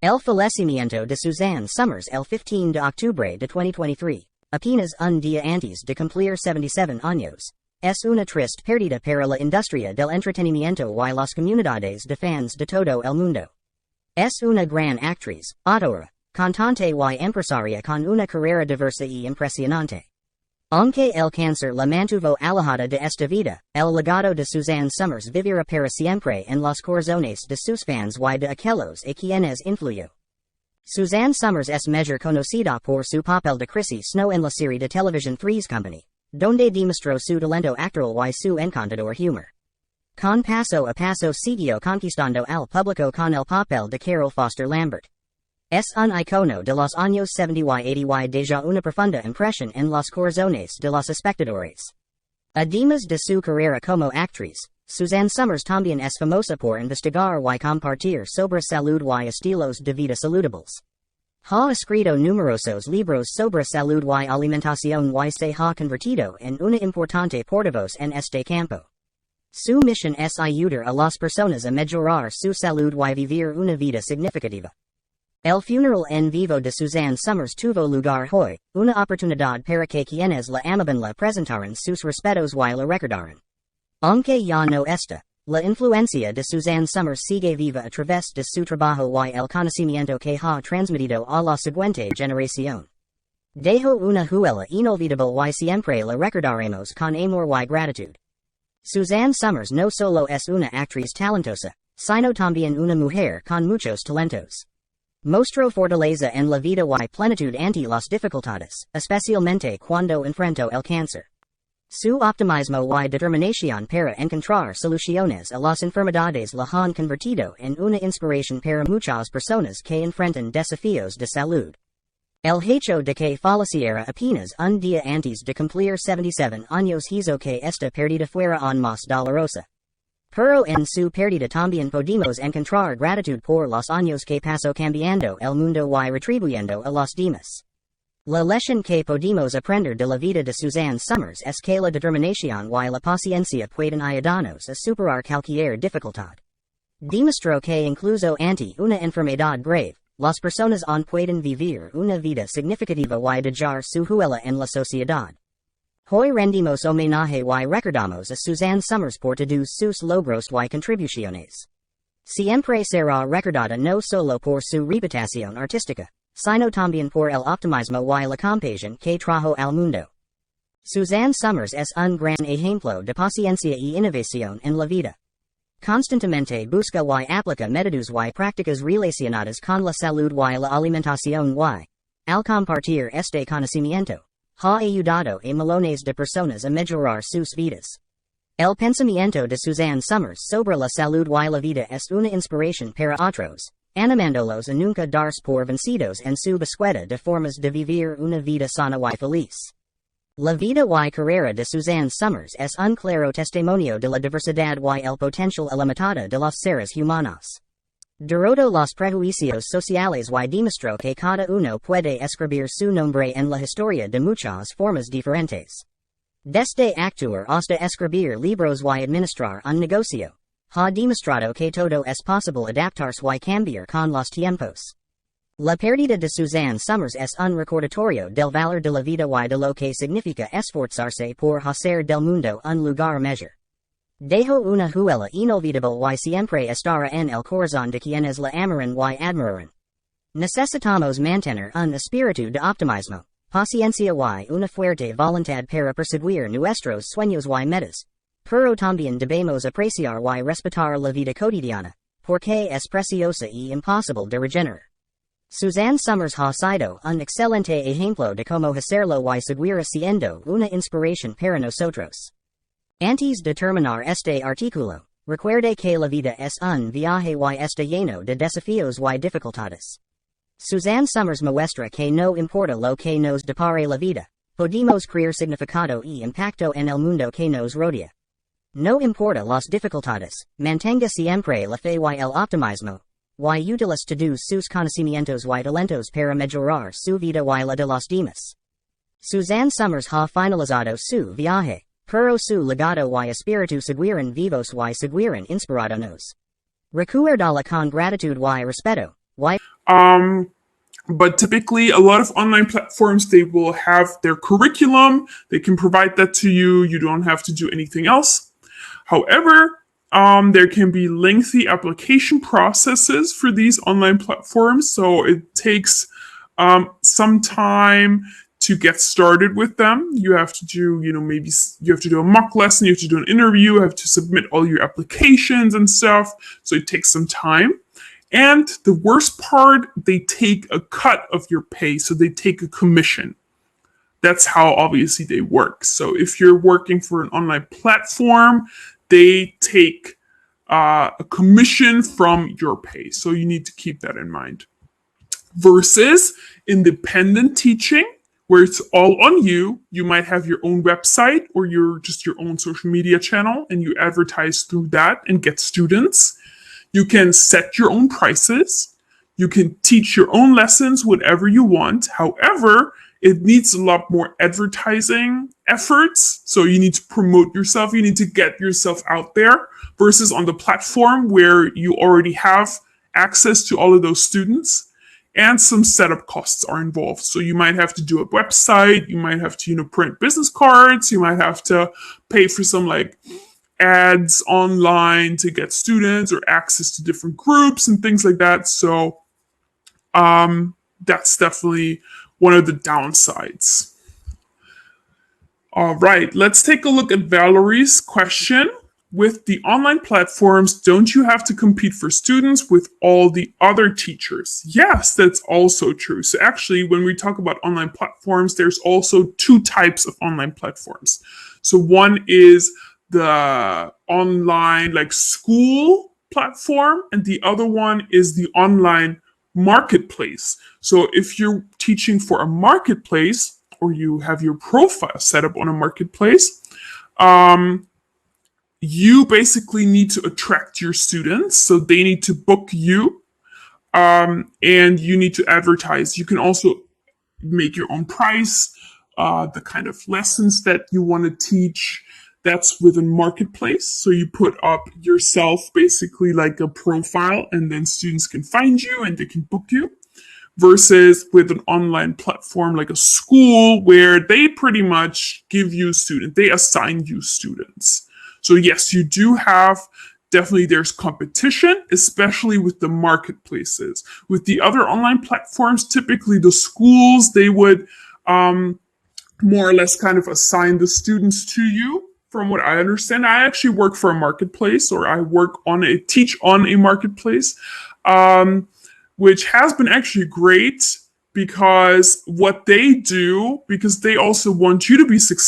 El fallecimiento de Suzanne Somers el 15 de octubre de 2023. Apenas un día antes de cumplir 77 años. Es una triste pérdida para la industria del entretenimiento y las comunidades de fans de todo el mundo. Es una gran actriz, autora, cantante y empresaria con una carrera diversa y impresionante. Aunque el cáncer la mantuvo alejada de esta vida, el legado de Suzanne Somers vivirá para siempre en los corazones de sus fans y de aquellos a quienes influyó. Suzanne Somers es mejor conocida por su papel de crisis no en la serie de televisión Three's Company, donde demostró su talento actoral y su encantador humor. Con paso a paso siguió conquistando al público con el papel de Carol Foster Lambert. Es un icono de los años 70 y 80 y deja una profunda impresión en los corazones de los espectadores. Además de su carrera como actriz, Suzanne Somers también es famosa por investigar y compartir sobre salud y estilos de vida saludables. Ha escrito numerosos libros sobre salud y alimentación y se ha convertido en una importante portavoz en este campo. Su misión es ayudar a las personas a mejorar su salud y vivir una vida significativa. El funeral en vivo de Suzanne Somers tuvo lugar hoy, una oportunidad para que quienes la amaban la presentaran sus respetos y la recordaran. Aunque ya no está, la influencia de Suzanne Somers sigue viva a través de su trabajo y el conocimiento que ha transmitido a la siguiente generación. Dejó una huella inolvidable y siempre la recordaremos con amor y gratitud. Suzanne Somers no solo es una actriz talentosa, sino también una mujer con muchos talentos. Mostró fortaleza en la vida y plenitud ante las dificultades, especialmente cuando enfrentó el cáncer. Su optimismo y determinación para encontrar soluciones a las enfermedades la han convertido en una inspiración para muchas personas que enfrentan desafíos de salud. El hecho de que falleciera apenas un día antes de cumplir 77 años hizo que esta pérdida fuera aún más dolorosa. Pero en su pérdida también podemos encontrar gratitud por los años que pasó cambiando el mundo y retribuyendo a los demás. La lección que podemos aprender de la vida de Suzanne Somers es que la determinación y la paciencia pueden ayudarnos a superar cualquier dificultad. Demostró que incluso ante una enfermedad grave, las personas aún pueden vivir una vida significativa y dejar su huella en la sociedad. Hoy rendimos homenaje y recordamos a Suzanne Somers por todos sus logros y contribuciones. Siempre será recordada no solo por su reputación artística, sino también por el optimismo y la compasión que trajo al mundo. Suzanne Somers es un gran ejemplo de paciencia y innovación en la vida. Constantemente busca y aplica métodos y prácticas relacionadas con la salud y la alimentación y, al compartir este conocimiento, ha ayudado a millones de personas a mejorar sus vidas. El pensamiento de Suzanne Somers sobre la salud y la vida es una inspiración para otros, animándolos a nunca darse por vencidos en su búsqueda de formas de vivir una vida sana y feliz. La vida y carrera de Suzanne Somers es un claro testimonio de la diversidad y el potencial ilimitado de los seres humanos. Derrotó los prejuicios sociales y demostró que cada uno puede escribir su nombre en la historia de muchas formas diferentes. Desde actuar hasta escribir libros y administrar un negocio, ha demostrado que todo es posible adaptarse y cambiar con los tiempos. La pérdida de Suzanne Somers es un recordatorio del valor de la vida y de lo que significa esforzarse por hacer del mundo un lugar mejor. Dejó una huella inolvidable y siempre estará en el corazón de quienes la amarán y admirarán. Necesitamos mantener un espíritu de optimismo, paciencia y una fuerte voluntad para perseguir nuestros sueños y metas. Pero también debemos apreciar y respetar la vida cotidiana, porque es preciosa y imposible de regenerar. Suzanne Somers ha sido un excelente ejemplo de cómo hacerlo y seguirá siendo una inspiración para nosotros. Antes de terminar este artículo, recuerde que la vida es un viaje y está lleno de desafíos y dificultades. Suzanne Somers muestra que no importa lo que nos depare la vida, podemos crear significado y impacto en el mundo que nos rodea. No importa las dificultades, mantenga siempre la fe y el optimismo, y utilice todos sus conocimientos y talentos para mejorar su vida y la de los demás. Suzanne Somers ha finalizado su viaje, pero su legado y espíritu seguirán vivos y seguirán inspirándonos. Recuérdala con gratitud y respeto, y But typically, a lot of online platforms, they will have their curriculum. They can provide that to you. You don't have to do anything else. However, there can be lengthy application processes for these online platforms. So it takes some time to get started with them. You have to do, maybe you have to do a mock lesson, you have to do an interview, you have to submit all your applications and stuff. So it takes some time. And the worst part, they take a cut of your pay. So they take a commission. That's how obviously they work. So if you're working for an online platform, they take a commission from your pay. So you need to keep that in mind. Versus independent teaching, where it's all on you. You might have your own website or your own social media channel, and you advertise through that and get students. You can set your own prices. You can teach your own lessons, whatever you want. However, it needs a lot more advertising efforts. So you need to promote yourself. You need to get yourself out there versus on the platform where you already have access to all of those students, and some setup costs are involved. So you might have to do a website. You might have to, print business cards. You might have to pay for some ads online to get students or access to different groups and things like that. So that's definitely one of the downsides. All right, let's take a look at Valerie's question. With the online platforms, don't you have to compete for students with all the other teachers? Yes, that's also true. So actually, when we talk about online platforms, there's also two types of online platforms. So one is the online school platform, and the other one is the online marketplace. So if you're teaching for a marketplace, or you have your profile set up on a marketplace, you basically need to attract your students. So they need to book you, and you need to advertise. You can also make your own price, the kind of lessons that you want to teach. That's within marketplace. So you put up yourself basically like a profile, and then students can find you and they can book you. Versus with an online platform like a school, where they pretty much give you students, they assign you students. So yes, you do have, definitely there's competition, especially with the marketplaces. With the other online platforms, typically the schools, they would more or less kind of assign the students to you. From what I understand, I actually work for a marketplace, or I teach on a marketplace, which has been actually great, because what they do, because they also want you to be successful.